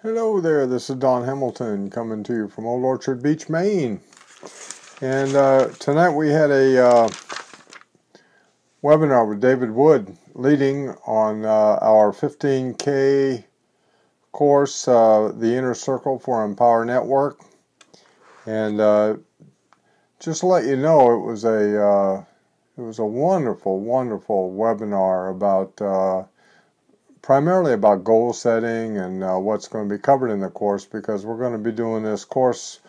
Hello there, this is Don Hamilton coming to you from Old Orchard Beach, Maine. And tonight we had a webinar with David Wood leading on our 15K course, The Inner Circle for Empower Network. And just to let you know, it was a wonderful, wonderful webinar about primarily about goal setting and what's going to be covered in the course, because we're going to be doing this course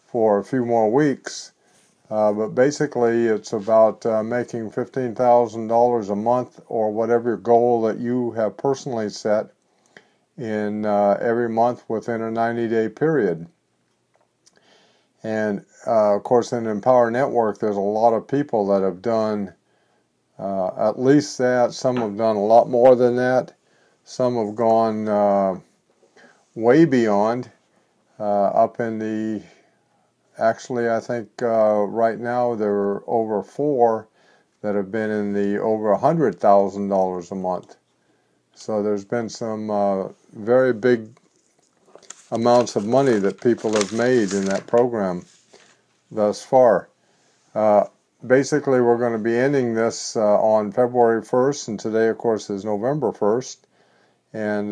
for a few more weeks. But basically it's about making $15,000 a month, or whatever goal that you have personally set in every month within a 90-day period. And of course in Empower Network there's a lot of people that have done at least that. Some have done a lot more than that. Some have gone way beyond, up in the, actually I think right now there are over 4 that have been in the over $100,000 a month. So there's been some very big amounts of money that people have made in that program thus far. Basically we're going to be ending this on February 1st, and today of course is November 1st. And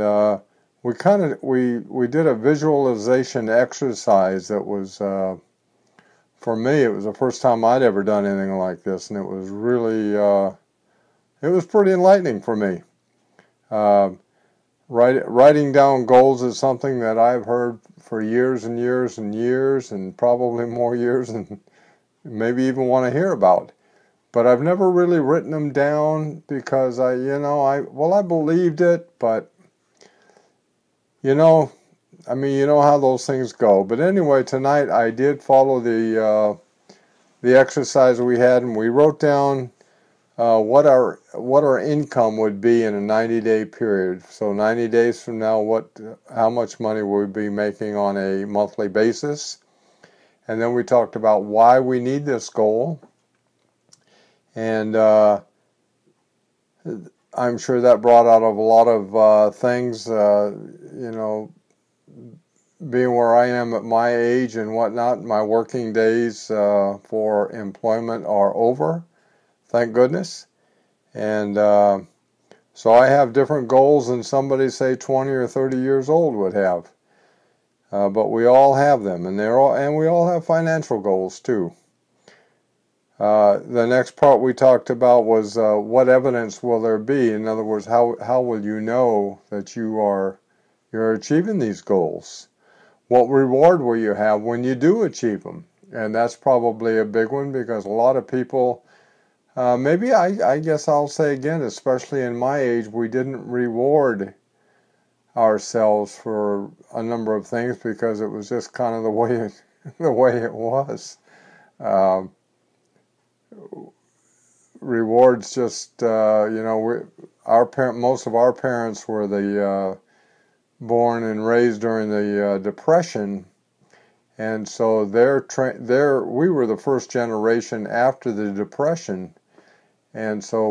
we did a visualization exercise that was, for me, it was the first time I'd ever done anything like this, and it was really, it was pretty enlightening for me. Writing down goals is something that I've heard for years and years and years, and probably more years and maybe even want to hear about. But I've never really written them down because I believed it, but you know how those things go. But anyway, tonight I did follow the exercise we had, and we wrote down what our income would be in a 90-day period. So 90 days from now, how much money we'll be making on a monthly basis. And then we talked about why we need this goal. And I'm sure that brought out of a lot of things, being where I am at my age and whatnot. My working days for employment are over, thank goodness. And so I have different goals than somebody, say, 20 or 30 years old would have. But we all have them, and we all have financial goals too. The next part we talked about was what evidence will there be? In other words, how will you know that you're achieving these goals? What reward will you have when you do achieve them? And that's probably a big one, because a lot of people, maybe I guess I'll say again, especially in my age, we didn't reward ourselves for a number of things because it was just kind of the way it was. Rewards just, most of our parents were born and raised during the Depression, and so we were the first generation after the Depression, and so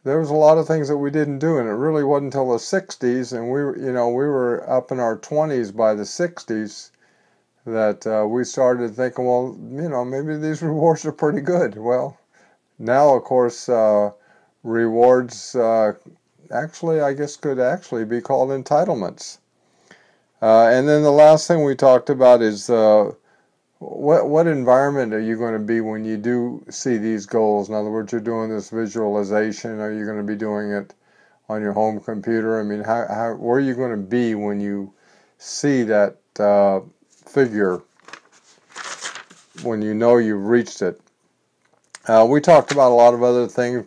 there was a lot of things that we didn't do, and it really wasn't until the 60s, and we were up in our 20s by the 60s, that we started thinking, well, maybe these rewards are pretty good. Well, now, of course, rewards actually, I guess, could actually be called entitlements. And then the last thing we talked about is what environment are you going to be when you do see these goals? In other words, you're doing this visualization. Are you going to be doing it on your home computer? I mean, where are you going to be when you see that figure, when you know you've reached it? We talked about a lot of other things,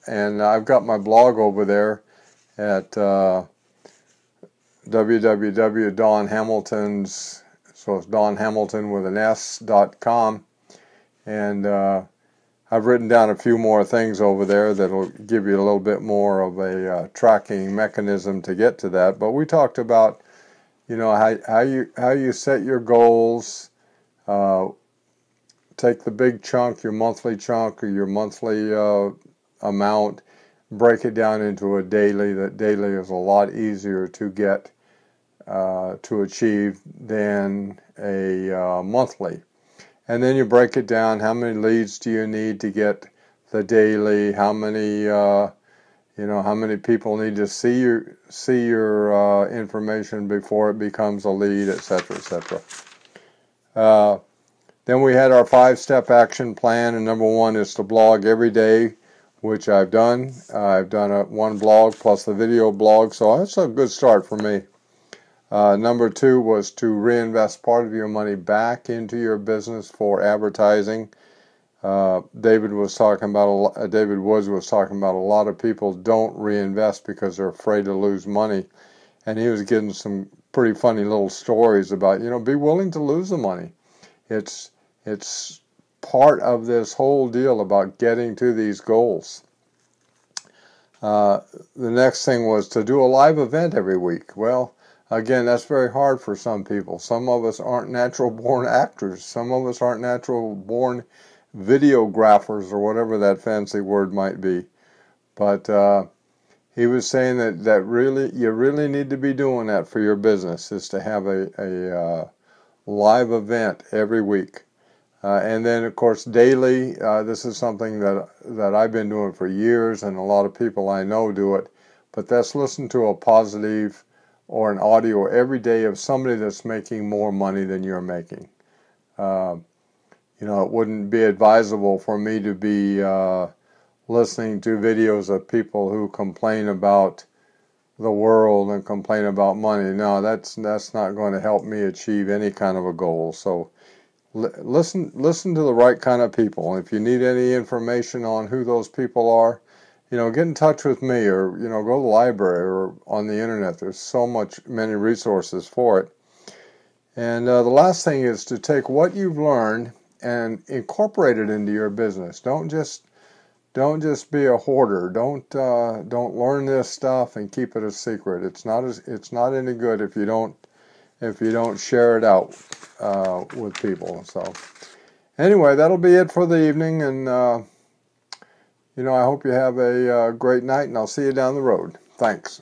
and I've got my blog over there at www.donhamiltons, so it's Don Hamilton with an S.com, and I've written down a few more things over there that'll give you a little bit more of a tracking mechanism to get to that. But we talked about how you set your goals. Take the big chunk, your monthly chunk or your monthly amount, break it down into a daily. That daily is a lot easier to get to achieve than a monthly. And then you break it down. How many leads do you need to get the daily? How many how many people need to see your information before it becomes a lead, etc., etc. Then we had our 5-step action plan, and number 1 is to blog every day, which I've done. I've done one blog plus the video blog, so that's a good start for me. Number 2 was to reinvest part of your money back into your business for advertising. David Woods was talking about a lot of people don't reinvest because they're afraid to lose money, and he was getting some pretty funny little stories about, be willing to lose the money. It's part of this whole deal about getting to these goals. The next thing was to do a live event every week. Well, again, that's very hard for some people. Some of us aren't natural-born actors. Some of us aren't natural-born videographers, or whatever that fancy word might be. But he was saying that really you really need to be doing that for your business, is to have a live event every week. And then, of course, daily, this is something that I've been doing for years, and a lot of people I know do it, but that's listen to a positive or an audio every day of somebody that's making more money than you're making. It wouldn't be advisable for me to be listening to videos of people who complain about the world and complain about money. No, that's not going to help me achieve any kind of a goal. So listen to the right kind of people. If you need any information on who those people are, get in touch with me, or go to the library or on the internet. There's many resources for it. And the last thing is to take what you've learned and incorporate it into your business. Don't just be a hoarder. Don't learn this stuff and keep it a secret. It's not any good if you don't share it out with people. So anyway, that'll be it for the evening, and I hope you have a great night, and I'll see you down the road. Thanks.